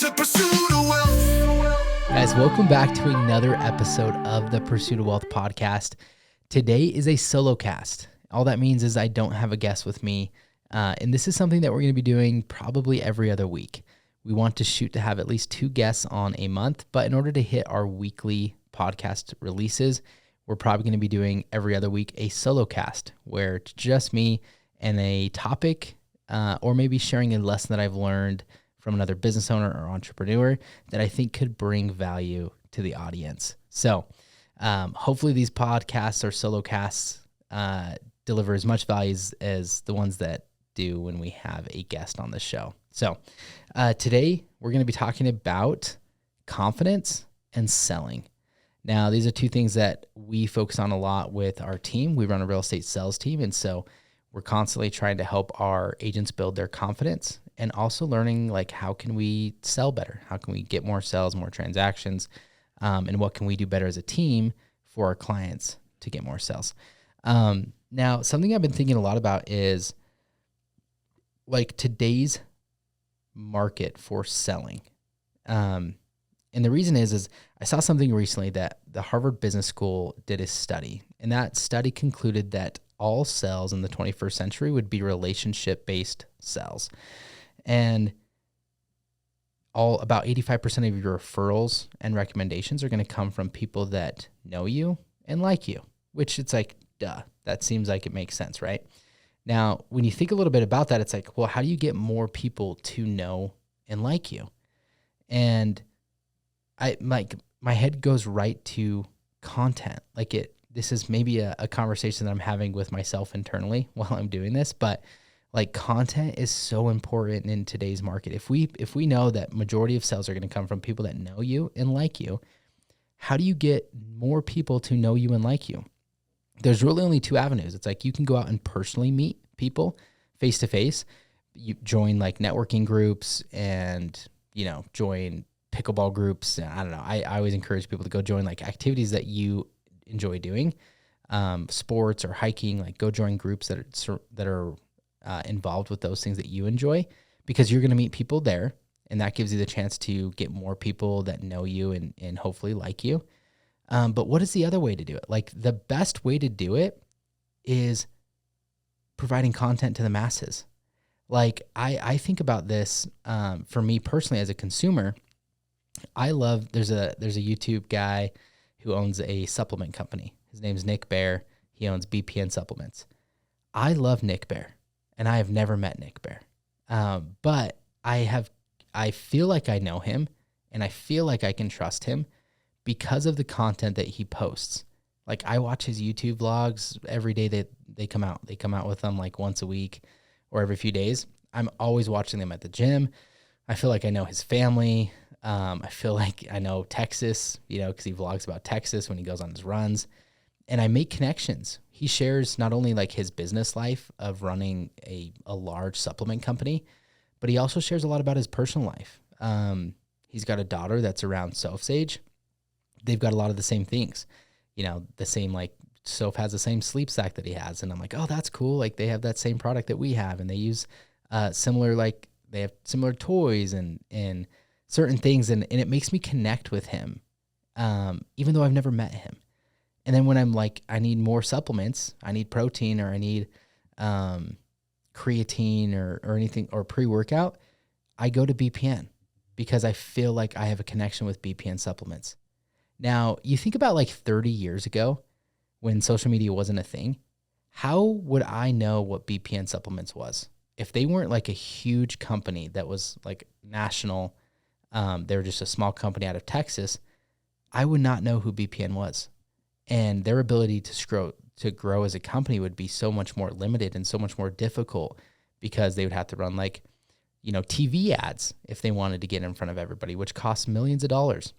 to pursue the wealth. Guys, welcome back to another episode of the Pursuit of Wealth podcast. Today is a solo cast. All that means is I don't have a guest with me, and this is something that we're going to be doing probably every other week. We want to shoot to have at least 2 guests on a month, but in order to hit our weekly podcast releases, we're probably going to be doing every other week a solo cast where it's just me and a topic, or maybe sharing a lesson that I've learned from another business owner or entrepreneur that I think could bring value to the audience. So hopefully these podcasts or solo casts deliver as much value as the ones that do when we have a guest on the show. So today we're going to be talking about confidence and selling. Now, these are 2 things that we focus on a lot with our team. We run a real estate sales team, and so we're constantly trying to help our agents build their confidence and also learning, like, how can we sell better? How can we get more sales, more transactions, and what can we do better as a team for our clients to get more sales? Now, something I've been thinking a lot about is, like, today's market for selling. And the reason is I saw something recently that the Harvard Business School did a study, and that study concluded that all sales in the 21st century would be relationship-based sales. And about 85% of your referrals and recommendations are going to come from people that know you and like you, which it's like, duh, that seems like it makes sense, right? Now, when you think a little bit about that, it's like, well, how do you get more people to know and like you? And my head goes right to content. This is maybe a conversation that I'm having with myself internally while I'm doing this, but like, content is so important in today's market. If we know that majority of sales are going to come from people that know you and like you, how do you get more people to know you and like you? There's really only 2 avenues. It's like you can go out and personally meet people face to face. You join like networking groups and, join pickleball groups. I don't know. I always encourage people to go join like activities that you enjoy doing, sports or hiking. Like, go join groups that are involved with those things that you enjoy, because you're going to meet people there, and that gives you the chance to get more people that know you and hopefully like you. But what is the other way to do it? Like, the best way to do it is providing content to the masses. Like, I think about this, for me personally as a consumer. There's a YouTube guy who owns a supplement company. His name's Nick Bear. He owns BPN supplements. I love Nick Bear, and I have never met Nick Bear. But I feel like I know him, and I feel like I can trust him because of the content that he posts. Like, I watch his YouTube vlogs every day that they come out. They come out with them like once a week or every few days. I'm always watching them at the gym. I feel like I know his family. I feel like I know Texas, because he vlogs about Texas when he goes on his runs. And I make connections. He shares not only like his business life of running a large supplement company, but he also shares a lot about his personal life. He's got a daughter that's around Soph's age. They've got a lot of the same things, the same, like, Soph has the same sleep sack that he has. And I'm like, oh, that's cool. Like, they have that same product that we have, and they use similar, like, they have similar toys and certain things. And it makes me connect with him, even though I've never met him. And then when I'm like, I need more supplements, I need protein, or I need creatine or anything, or pre-workout, I go to BPN because I feel like I have a connection with BPN supplements. Now, you think about like 30 years ago when social media wasn't a thing, how would I know what BPN supplements was? If they weren't like a huge company that was like national, they were just a small company out of Texas, I would not know who BPN was. And their ability to grow as a company would be so much more limited and so much more difficult, because they would have to run like, TV ads if they wanted to get in front of everybody, which costs millions of dollars.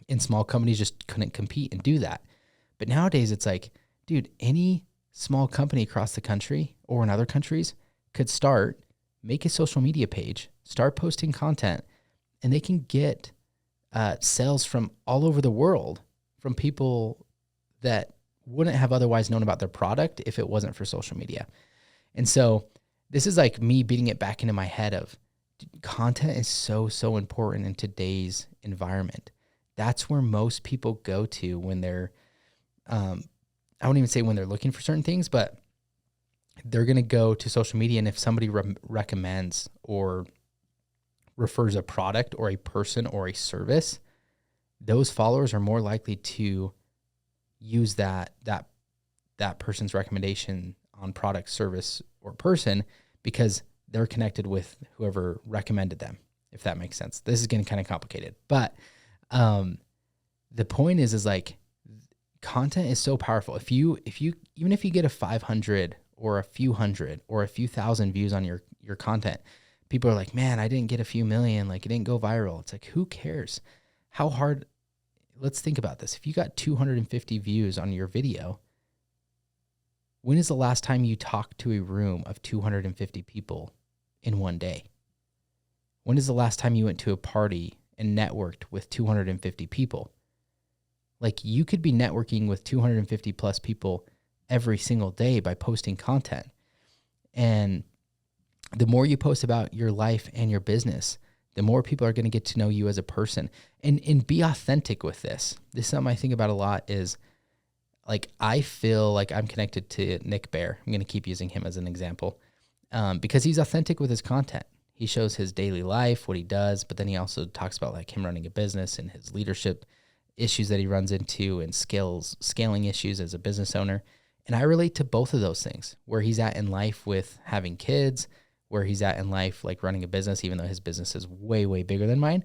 And small companies just couldn't compete and do that. But nowadays it's like, dude, any small company across the country or in other countries could make a social media page, start posting content, and they can get sales from all over the world from people that wouldn't have otherwise known about their product if it wasn't for social media. And so this is like me beating it back into my head of, content is so, so important in today's environment. That's where most people go to when they're, I won't even say when they're looking for certain things, but they're going to go to social media. And if somebody recommends or refers a product or a person or a service, those followers are more likely to use that person's recommendation on product, service, or person because they're connected with whoever recommended them, if that makes sense. This is getting kind of complicated, but the point is like content is so powerful. If you even if you get a 500 or a few hundred or a few thousand views on your content, people are like, man, I didn't get a few million, like it didn't go viral. It's like, who cares? How hard? Let's think about this. If you got 250 views on your video, when is the last time you talked to a room of 250 people in one day? When is the last time you went to a party and networked with 250 people? Like, you could be networking with 250 plus people every single day by posting content. And the more you post about your life and your business, the more people are going to get to know you as a person. And be authentic with this. This is something I think about a lot is, like, I feel like I'm connected to Nick Bear. I'm going to keep using him as an example because he's authentic with his content. He shows his daily life, what he does, but then he also talks about like him running a business and his leadership issues that he runs into and scaling issues as a business owner. And I relate to both of those things, where he's at in life with having kids, where he's at in life like running a business, even though his business is way, way bigger than mine.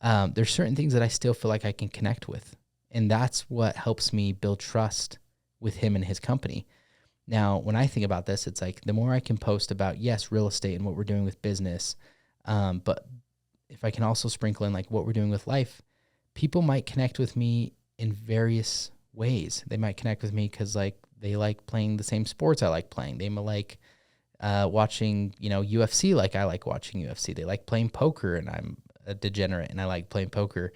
There's certain things that I still feel like I can connect with. And that's what helps me build trust with him and his company. Now, when I think about this, it's like the more I can post about, yes, real estate and what we're doing with business, but if I can also sprinkle in like what we're doing with life, people might connect with me in various ways. They might connect with me because like they like playing the same sports I like playing. They might like watching, UFC like I like watching UFC. They like playing poker and I'm a degenerate and I like playing poker.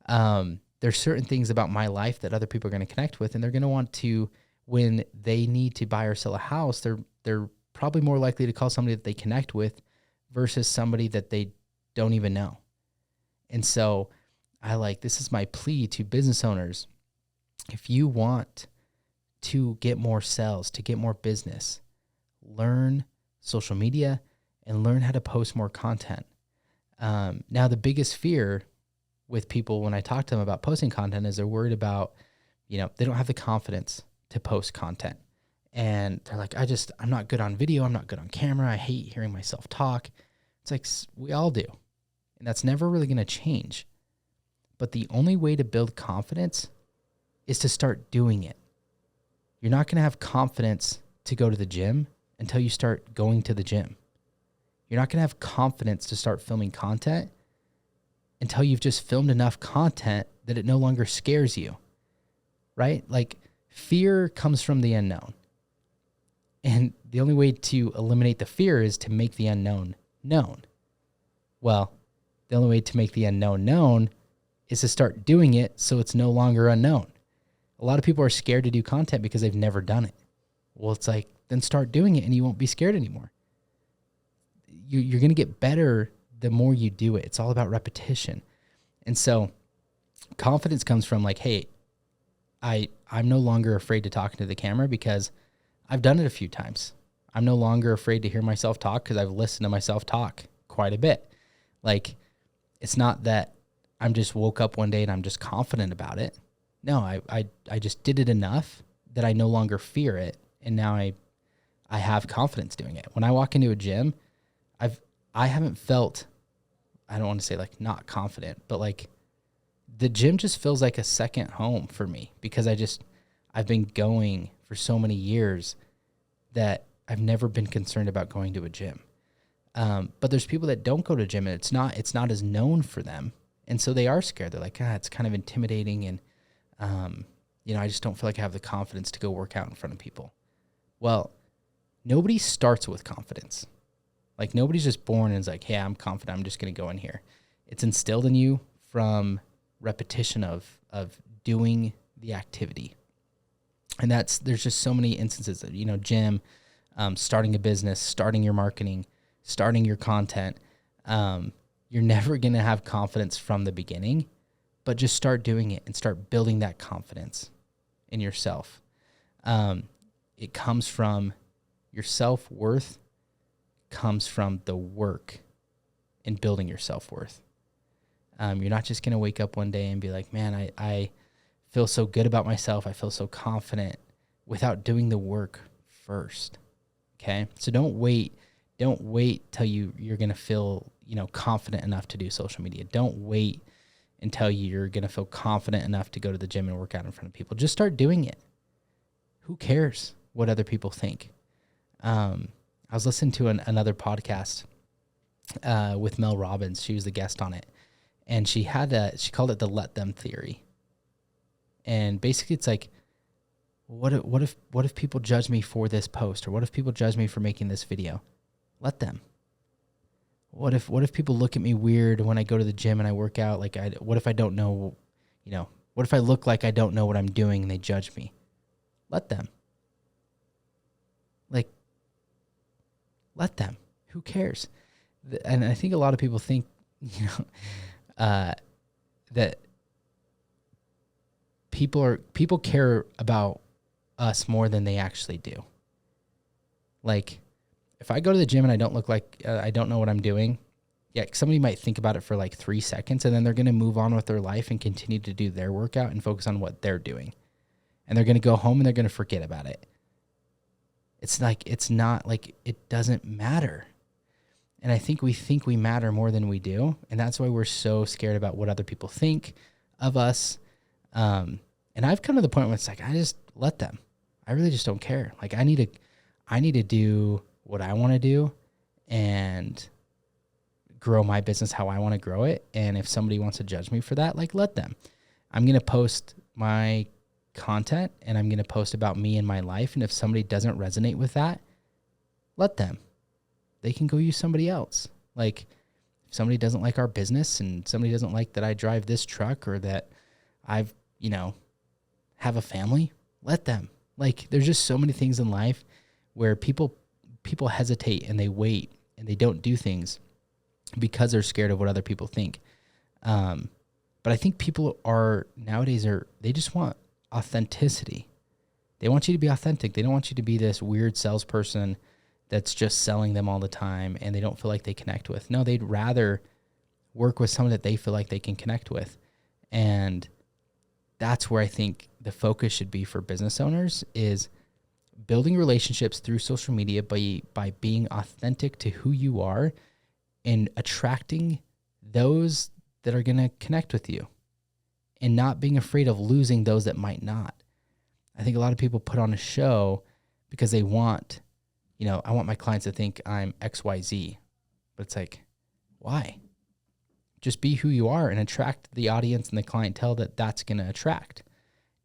There's certain things about my life that other people are going to connect with, and they're going to want to, when they need to buy or sell a house, they're probably more likely to call somebody that they connect with versus somebody that they don't even know. And so this is my plea to business owners. If you want to get more sales, to get more business, learn social media and learn how to post more content. Now, the biggest fear with people when I talk to them about posting content is they're worried about, they don't have the confidence to post content. And they're like, I'm not good on video. I'm not good on camera. I hate hearing myself talk. It's like, we all do. And that's never really going to change. But the only way to build confidence is to start doing it. You're not going to have confidence to go to the gym until you start going to the gym. You're not going to have confidence to start filming content until you've just filmed enough content that it no longer scares you, right? Like, fear comes from the unknown. And the only way to eliminate the fear is to make the unknown known. Well, the only way to make the unknown known is to start doing it so it's no longer unknown. A lot of people are scared to do content because they've never done it. Well, it's like, then start doing it and you won't be scared anymore. You're going to get better the more you do it. It's all about repetition. And so confidence comes from like, hey, I'm no longer afraid to talk into the camera because I've done it a few times. I'm no longer afraid to hear myself talk because I've listened to myself talk quite a bit. Like, it's not that I'm just woke up one day and I'm just confident about it. No, I just did it enough that I no longer fear it. And now I have confidence doing it. When I walk into a gym, I haven't felt, I don't want to say like not confident, but like the gym just feels like a second home for me because I've been going for so many years that I've never been concerned about going to a gym. But there's people that don't go to gym and it's not as known for them. And so they are scared. They're like, it's kind of intimidating. And, I just don't feel like I have the confidence to go work out in front of people. Well, nobody starts with confidence. Like, nobody's just born and is like, hey, I'm confident, I'm just going to go in here. It's instilled in you from repetition of doing the activity. And there's just so many instances that, gym, starting a business, starting your marketing, starting your content. You're never going to have confidence from the beginning, but just start doing it and start building that confidence in yourself. It comes from your self-worth, comes from the work in building your self-worth. You're not just going to wake up one day and be like, man, I feel so good about myself. I feel so confident without doing the work first. Okay. So don't wait till you're going to feel, confident enough to do social media. Don't wait until you're going to feel confident enough to go to the gym and work out in front of people. Just start doing it. Who cares what other people think? I was listening to another podcast with Mel Robbins. She was the guest on it. And she called it the let them theory. And basically it's like, what if people judge me for this post? Or what if people judge me for making this video? Let them. What if people look at me weird when I go to the gym and I work out? What if I don't know, what if I look like I don't know what I'm doing and they judge me? Let them. Let them. Who cares? And I think a lot of people think, that people care about us more than they actually do. Like, if I go to the gym and I don't look like I don't know what I'm doing, yeah, somebody might think about it for like 3 seconds, and then they're going to move on with their life and continue to do their workout and focus on what they're doing. And they're going to go home and they're going to forget about it. It's not like it doesn't matter. And I think we matter more than we do. And that's why we're so scared about what other people think of us. And I've come to the point where it's like, I just let them. I really just don't care. Like, I need to do what I want to do and grow my business how I want to grow it. And if somebody wants to judge me for that, let them. I'm going to post my content and I'm going to post about me and my life. And if somebody doesn't resonate with that, let them. They can go use somebody else. Like, if somebody doesn't like our business and somebody doesn't like that I drive this truck or that I've, have a family, let them. Like, there's just so many things in life where people hesitate and they wait and they don't do things because they're scared of what other people think. But I think people nowadays they just want authenticity. They want you to be authentic. They don't want you to be this weird salesperson that's just selling them all the time and they don't feel like they connect with. No, they'd rather work with someone that they feel like they can connect with. And that's where I think the focus should be for business owners, is building relationships through social media by being authentic to who you are and attracting those that are going to connect with you and not being afraid of losing those that might not. I think a lot of people put on a show because they want, I want my clients to think I'm XYZ, but it's like, why? Just be who you are and attract the audience and the clientele that's going to attract.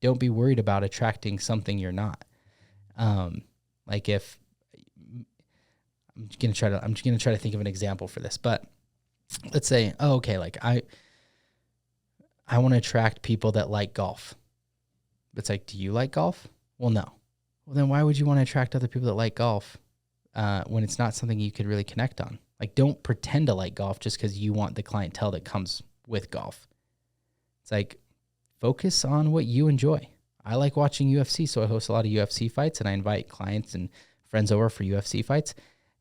Don't be worried about attracting something you're not. If I'm just going to try to think of an example for this, but let's say, I want to attract people that like golf. It's like, do you like golf? Well, no. Well, then why would you want to attract other people that like golf when it's not something you could really connect on? Like, don't pretend to like golf just because you want the clientele that comes with golf. It's like, focus on what you enjoy. I like watching UFC, so I host a lot of UFC fights, and I invite clients and friends over for UFC fights,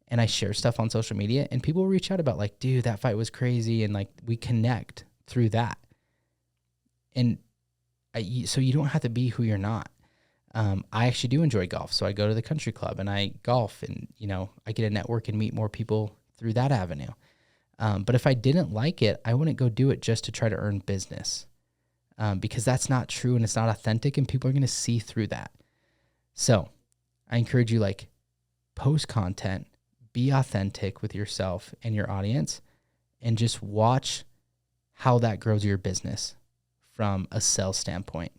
and I share stuff on social media, and people reach out about like, dude, that fight was crazy, and like, we connect through that. And so you don't have to be who you're not. I actually do enjoy golf, so I go to the country club and I golf, and I get to network and meet more people through that avenue. But if I didn't like it, I wouldn't go do it just to try to earn business, because that's not true and it's not authentic, and people are going to see through that. So I encourage you, post content, be authentic with yourself and your audience, and just watch how that grows your business from a sales standpoint.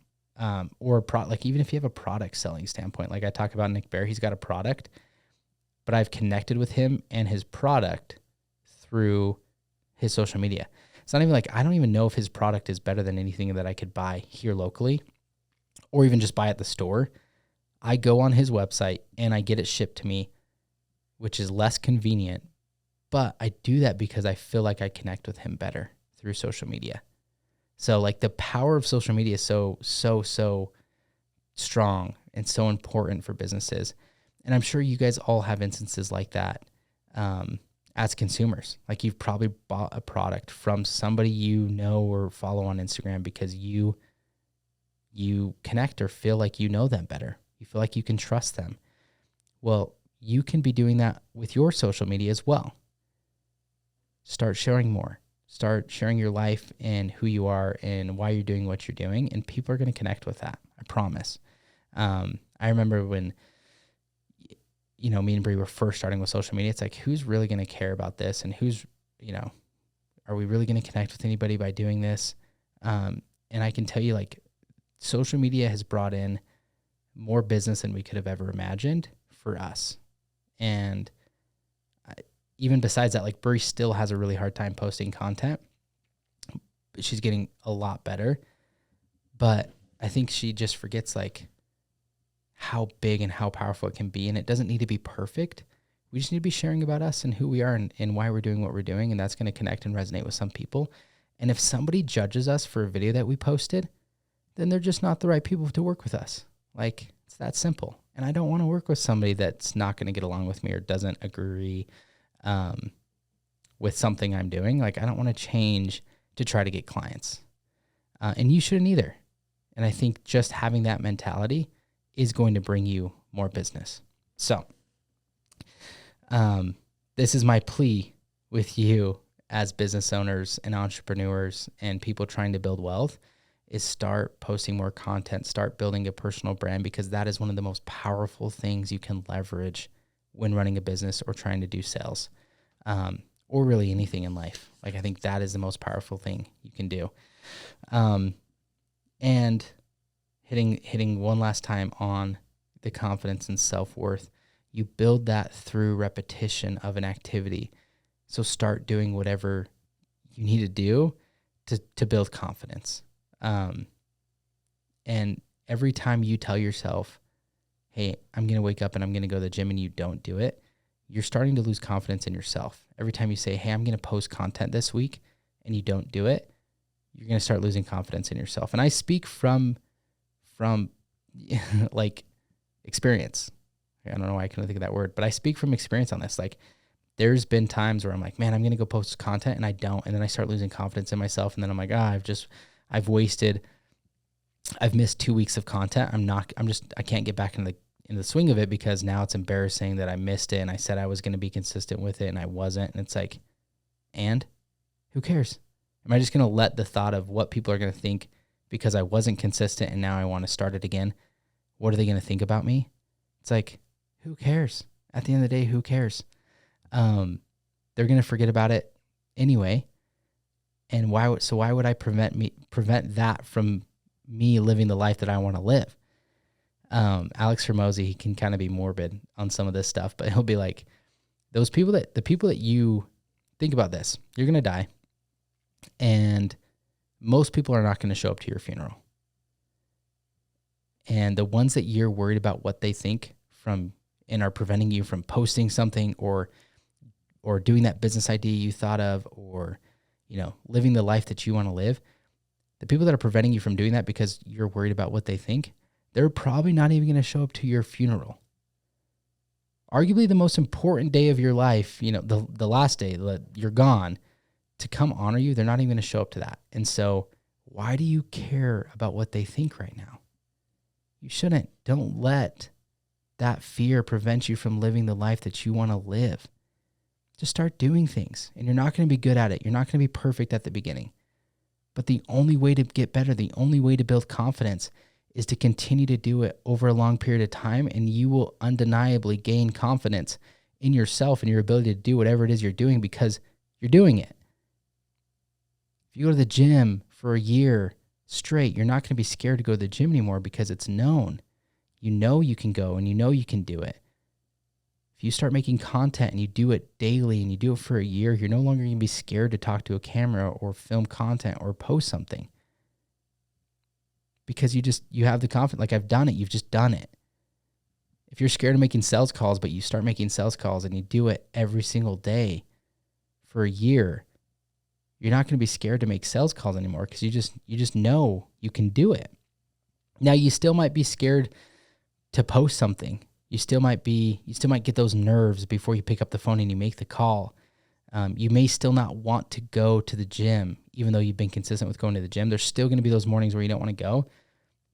Or even if you have a product selling standpoint, like I talk about Nick Bear, he's got a product, but I've connected with him and his product through his social media. It's not even like, I don't even know if his product is better than anything that I could buy here locally or even just buy at the store. I go on his website and I get it shipped to me, which is less convenient but I do that because I feel like I connect with him better through social media. So like the power of social media is so strong and so important for businesses. And I'm sure you guys all have instances like that as consumers. Like you've probably bought a product from somebody you know or follow on Instagram because you connect or feel like you know them better. You feel like you can trust them. Well, you can be doing that with your social media as well. Start sharing more. Start sharing your life and who you are and why you're doing what you're doing, and people are going to connect with that. I promise. I remember when, me and Bree were first starting with social media, it's like, who's really going to care about this? And who's, are we really going to connect with anybody by doing this? And I can tell you, like, social media has brought in more business than we could have ever imagined for us. And even besides that, like, Bree still has a really hard time posting content, but she's getting a lot better. But I think she just forgets, like, how big and how powerful it can be. And it doesn't need to be perfect. We just need to be sharing about us and who we are and why we're doing what we're doing. And that's going to connect and resonate with some people. And if somebody judges us for a video that we posted, then they're just not the right people to work with us. Like, it's that simple. And I don't want to work with somebody that's not going to get along with me or doesn't agree with something I'm doing. Like, I don't want to change to try to get clients. And you shouldn't either. And I think just having that mentality is going to bring you more business. So this is my plea with you as business owners and entrepreneurs and people trying to build wealth, is start posting more content, start building a personal brand, because that is one of the most powerful things you can leverage when running a business or trying to do sales, or really anything in life. Like, I think that is the most powerful thing you can do. And hitting one last time on the confidence and self-worth, you build that through repetition of an activity. So start doing whatever you need to do to build confidence. And every time you tell yourself, hey, I'm going to wake up and I'm going to go to the gym, and you don't do it, you're starting to lose confidence in yourself. Every time you say, hey, I'm going to post content this week, and you don't do it, you're going to start losing confidence in yourself. And I speak from like experience. I don't know why I couldn't think of that word, but I speak from experience on this. Like, there's been times where I'm like, man, I'm going to go post content, and I don't. And then I start losing confidence in myself. And then I'm like, I've missed 2 weeks of content. I can't get back in the swing of it, because now it's embarrassing that I missed it. And I said I was going to be consistent with it, and I wasn't. And it's like, and who cares? Am I just going to let the thought of what people are going to think because I wasn't consistent and now I want to start it again? What are they going to think about me? It's like, who cares? At the end of the day, who cares? They're going to forget about it anyway. And why would I prevent that from me living the life that I want to live? Alex Hermosi, he can kind of be morbid on some of this stuff, but he'll be like, the people that you think about this, you're going to die, and most people are not going to show up to your funeral. And the ones that you're worried about what they think and are preventing you from posting something or doing that business idea you thought of, or, living the life that you want to live, the people that are preventing you from doing that because you're worried about what they think, they're probably not even going to show up to your funeral. Arguably the most important day of your life, the last day that you're gone, to come honor you, they're not even going to show up to that. And so why do you care about what they think right now? You shouldn't. Don't let that fear prevent you from living the life that you want to live. Just start doing things, and you're not going to be good at it. You're not going to be perfect at the beginning. But the only way to get better, the only way to build confidence, is to continue to do it over a long period of time, and you will undeniably gain confidence in yourself and your ability to do whatever it is you're doing, because you're doing it. If you go to the gym for a year straight, you're not going to be scared to go to the gym anymore, because it's known. You know you can go, and you know you can do it. If you start making content and you do it daily and you do it for a year, you're no longer going to be scared to talk to a camera or film content or post something, because you have the confidence. Like, I've done it. You've just done it. If you're scared of making sales calls, but you start making sales calls and you do it every single day, for a year, you're not going to be scared to make sales calls anymore because you just know you can do it. Now, you still might be scared to post something. You still might get those nerves before you pick up the phone and you make the call. You may still not want to go to the gym, even though you've been consistent with going to the gym. There's still going to be those mornings where you don't want to go,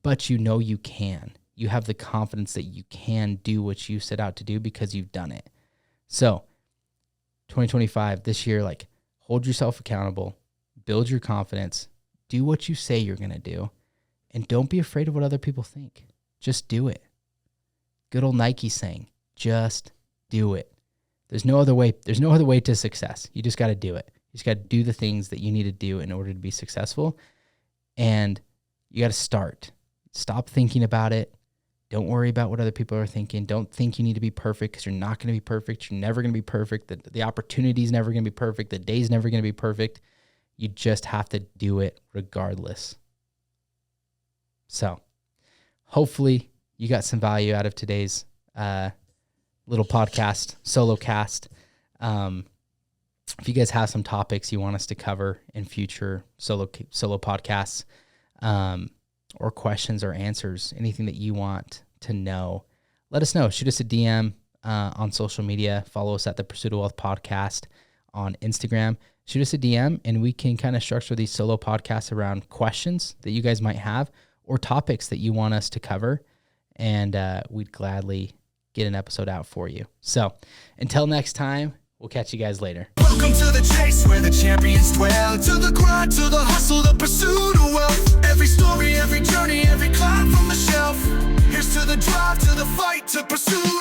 but you know you can. You have the confidence that you can do what you set out to do because you've done it. So 2025, this year, like, hold yourself accountable, build your confidence, do what you say you're going to do, and don't be afraid of what other people think. Just do it. Good old Nike saying, just do it. There's no other way to success. You just got to do it. You just got to do the things that you need to do in order to be successful. And you got to start. Stop thinking about it. Don't worry about what other people are thinking. Don't think you need to be perfect because you're not going to be perfect. You're never going to be perfect. The opportunity is never going to be perfect. The day's never going to be perfect. You just have to do it regardless. So hopefully you got some value out of today's little podcast, solo cast. If you guys have some topics you want us to cover in future solo podcasts, or questions or answers, anything that you want to know, let us know. Shoot us a DM on social media. Follow us at the Pursuit of Wealth Podcast on Instagram. Shoot us a DM and we can kind of structure these solo podcasts around questions that you guys might have or topics that you want us to cover. And we'd gladly get an episode out for you. So until next time, we'll catch you guys later. Welcome to the chase where the champions dwell. To the grind, to the hustle, the pursuit of wealth. Every story, every journey, every climb from the shelf. Here's to the drive, to the fight, to pursue